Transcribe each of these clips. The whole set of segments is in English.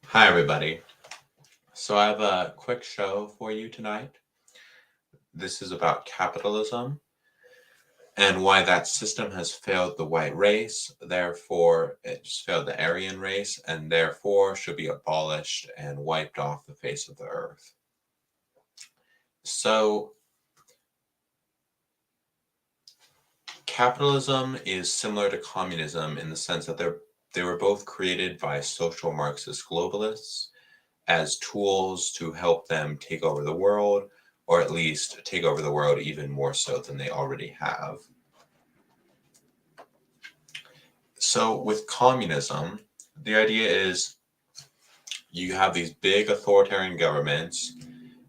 Hi, everybody. So, I have a quick show for you tonight. This is about capitalism and why that system has failed the white race. Therefore, it's failed the Aryan race and therefore should be abolished and wiped off the face of the earth. So, capitalism is similar to communism in the sense that they were both created by social Marxist globalists as tools to help them take over the world, or at least take over the world even more so than they already have. So, with communism, the idea is you have these big authoritarian governments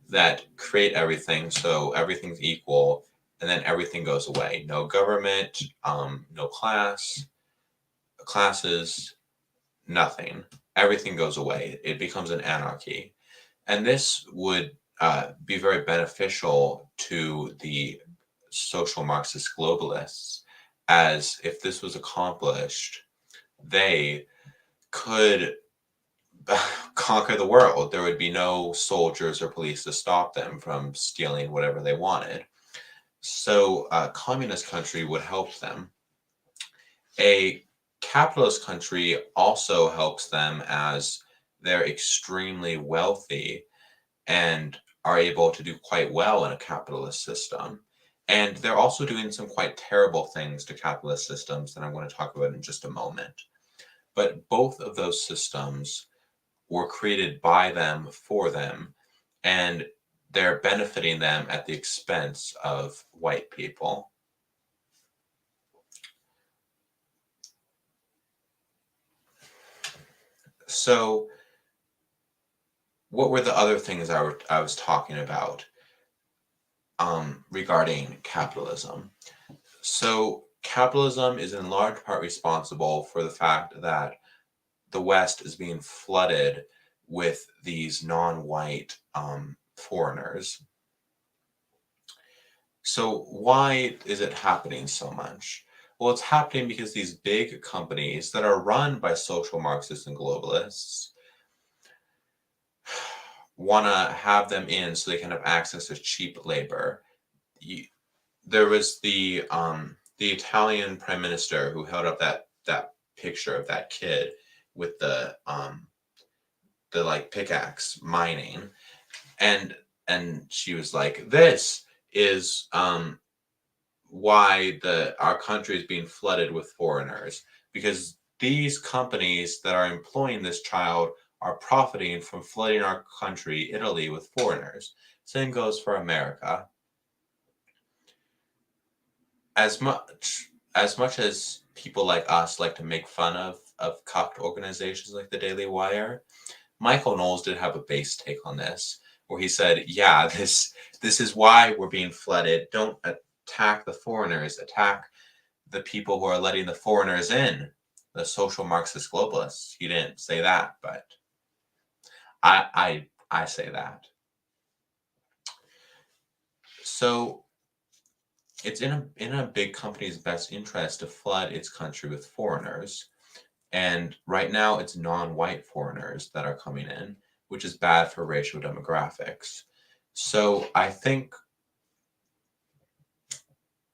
that create everything, so everything's equal, and then everything goes away. No government, no classes, nothing. Everything goes away. It becomes an anarchy. And this would be very beneficial to the social Marxist globalists, as if this was accomplished, they could conquer the world. There would be no soldiers or police to stop them from stealing whatever they wanted. So, a communist country would help them. A capitalist country also helps them as they're extremely wealthy and are able to do quite well in a capitalist system. And they're also doing some quite terrible things to capitalist systems that I'm going to talk about in just a moment. But both of those systems were created by them for them, and they're benefiting them at the expense of white people. So, what were the other things I was talking about regarding capitalism? So, capitalism is in large part responsible for the fact that the West is being flooded with these non white foreigners. So, why is it happening so much? Well, it's happening because these big companies that are run by social Marxists and globalists want to have them in so they can have access to cheap labor. You, there was the Italian prime minister who held up that picture of that kid with the like pickaxe mining, and she was like, this is why the our country is being flooded with foreigners, because these companies that are employing this child are profiting from flooding our country, Italy, with foreigners. Same goes for America. As much as people like us like to make fun of cucked organizations like the Daily Wire, Michael Knowles did have a base take on this, where he said, "Yeah, this is why we're being flooded. Don't attack the foreigners. Attack the people who are letting the foreigners in, the social Marxist globalists." He didn't say that, but I say that. So it's in a big company's best interest to flood its country with foreigners. And right now, it's non-white foreigners that are coming in, which is bad for racial demographics. So I think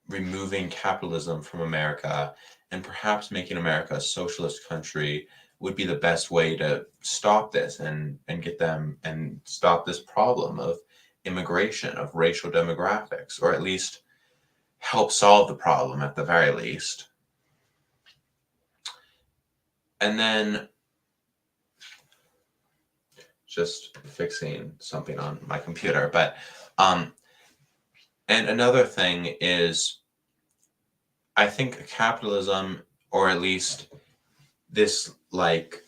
removing capitalism from America and perhaps making America a socialist country would be the best way to stop this and get them and stop this problem of immigration, of racial demographics, or at least help solve the problem at the very least. And then just fixing something on my computer. But and another thing is, I think capitalism, or at least this like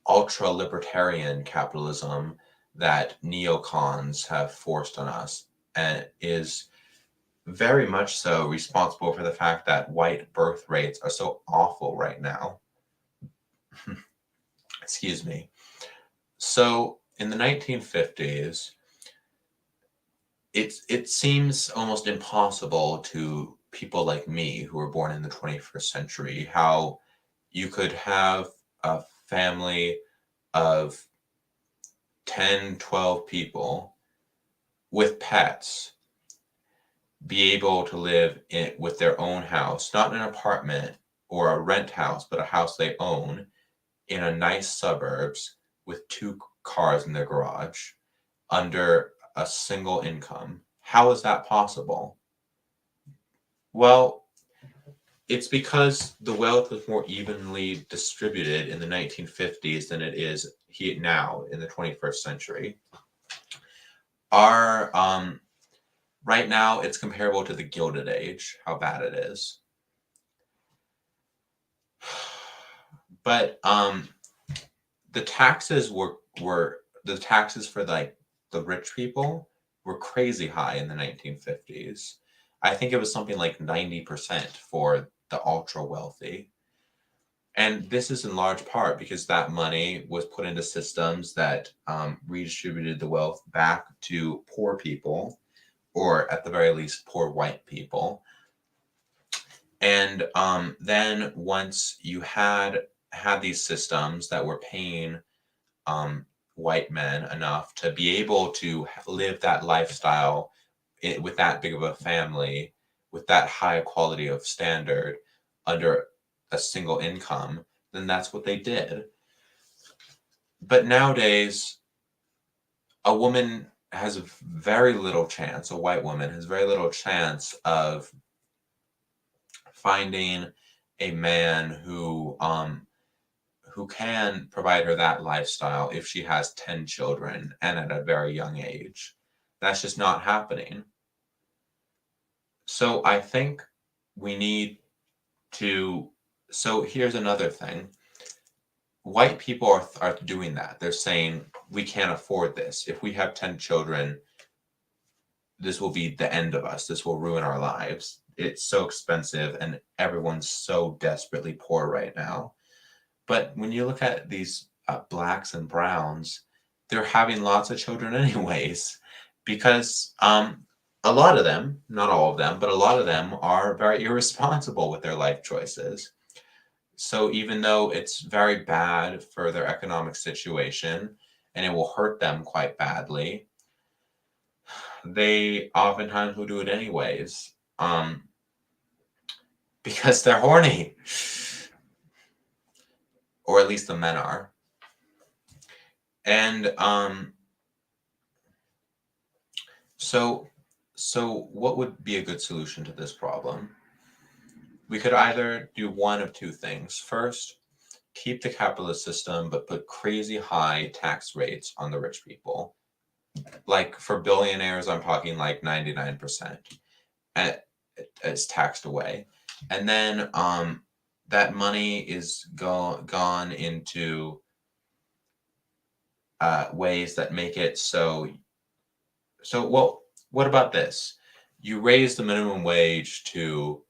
ultra libertarian capitalism that neocons have forced on us, and is very much so responsible for the fact that white birth rates are so awful right now. Excuse me. So in the 1950s, it seems almost impossible to people like me who were born in the 21st century how you could have a family of 10, 12 people with pets be able to live with their own house, not in an apartment or a rent house, but a house they own in a nice suburbs with 2 cars in their garage under a single income. How is that possible? Well, it's because the wealth was more evenly distributed in the 1950s than it is now in the 21st century. Our right now it's comparable to the Gilded Age, how bad it is. But the taxes were the taxes for like the rich people were crazy high in the 1950s. I think it was something like 90% for the ultra wealthy. And this is in large part because that money was put into systems that redistributed the wealth back to poor people, or at the very least, poor white people. And then once you had these systems that were paying white men enough to be able to live that lifestyle with that big of a family, with that high quality of standard under a single income, then that's what they did. But nowadays, a woman has very little chance, a white woman has very little chance of finding a man who can provide her that lifestyle if she has 10 children and at a very young age. That's just not happening. So I think we need to. So here's another thing. White people are doing that. They're saying, we can't afford this. If we have 10 children, this will be the end of us. This will ruin our lives. It's so expensive and everyone's so desperately poor right now. But when you look at these blacks and browns, they're having lots of children anyways, because a lot of them, not all of them, but a lot of them are very irresponsible with their life choices. So even though it's very bad for their economic situation and it will hurt them quite badly, they oftentimes will do it anyways, because they're horny. Or at least the men are. And so what would be a good solution to this problem? We could either do one of two things. First, keep the capitalist system, but put crazy high tax rates on the rich people. Like for billionaires, I'm talking like 99%. And it's taxed away. And then that money is gone into ways that make it so. Well, what about this? You raise the minimum wage to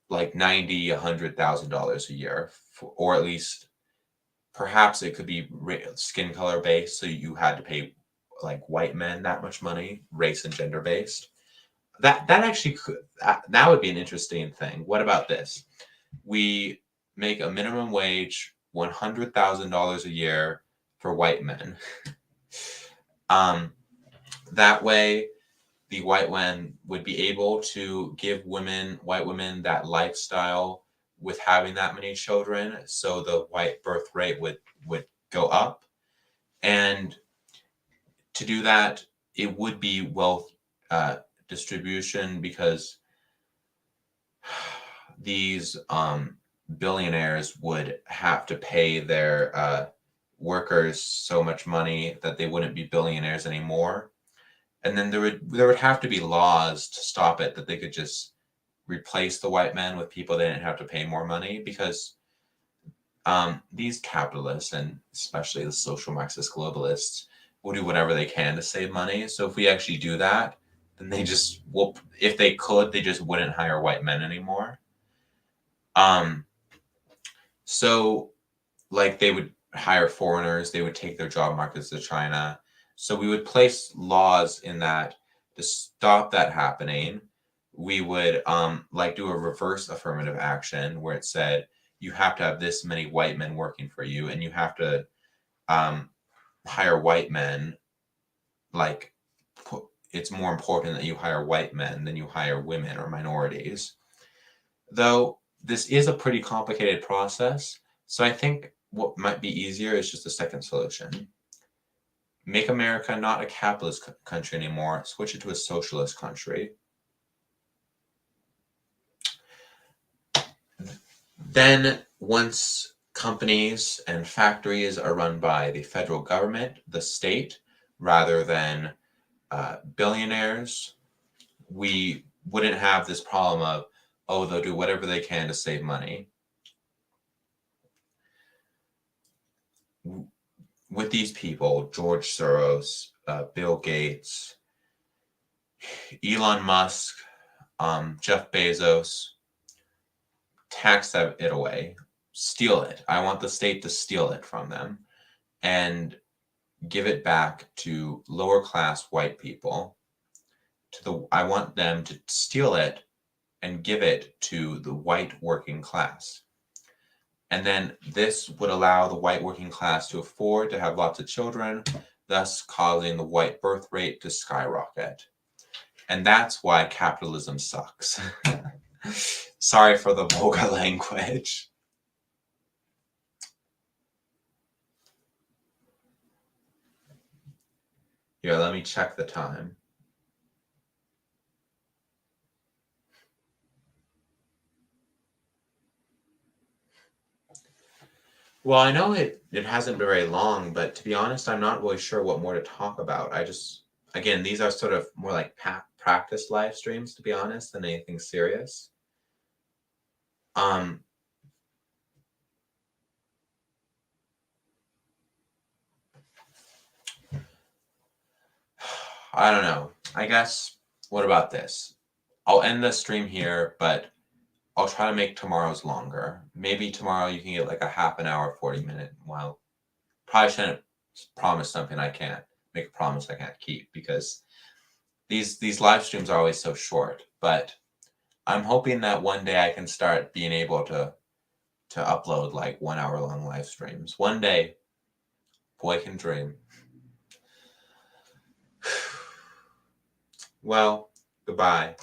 like $90,000-$100,000 a year, or at least perhaps it could be skin color based, so you had to pay like white men that much money, race and gender based. That actually could, that would be an interesting thing. What about this? We make a minimum wage $100,000 a year for white men. That way, the white men would be able to give white women that lifestyle with having that many children, so the white birth rate would go up. And to do that, it would be wealth distribution, because these billionaires would have to pay their workers so much money that they wouldn't be billionaires anymore. And then there would have to be laws to stop it, that they could just replace the white men with people they didn't have to pay more money, because these capitalists, and especially the social Marxist globalists, will do whatever they can to save money. So if we actually do that, then they just will. If they could, they just wouldn't hire white men anymore. So like they would hire foreigners, they would take their job markets to China. So we would place laws in that to stop that happening. We would like do a reverse affirmative action where it said, you have to have this many white men working for you, and you have to hire white men. Like, it's more important that you hire white men than you hire women or minorities. Though this is a pretty complicated process, so I think what might be easier is just a second solution. Make America not a capitalist country anymore, switch it to a socialist country. Then, once companies and factories are run by the federal government, the state, rather than billionaires, we wouldn't have this problem of, oh, they'll do whatever they can to save money. With these people, George Soros, Bill Gates, Elon Musk, Jeff Bezos, tax it away, steal it. I want the state to steal it from them and give it back to lower class white people. I want them to steal it and give it to the white working class. And then this would allow the white working class to afford to have lots of children, thus causing the white birth rate to skyrocket. And that's why capitalism sucks. Sorry for the vulgar language. Here, let me check the time. Well, I know it hasn't been very long, but to be honest, I'm not really sure what more to talk about. Again, these are sort of more like practice live streams, to be honest, than anything serious. I don't know. I guess, what about this? I'll end the stream here, but I'll try to make tomorrow's longer. Maybe tomorrow you can get like a half an hour, 40-minute. Well, probably shouldn't promise something I can't make a promise I can't keep, because these live streams are always so short. But I'm hoping that one day I can start being able to upload like 1 hour long live streams. One day, boy can dream. Well, goodbye.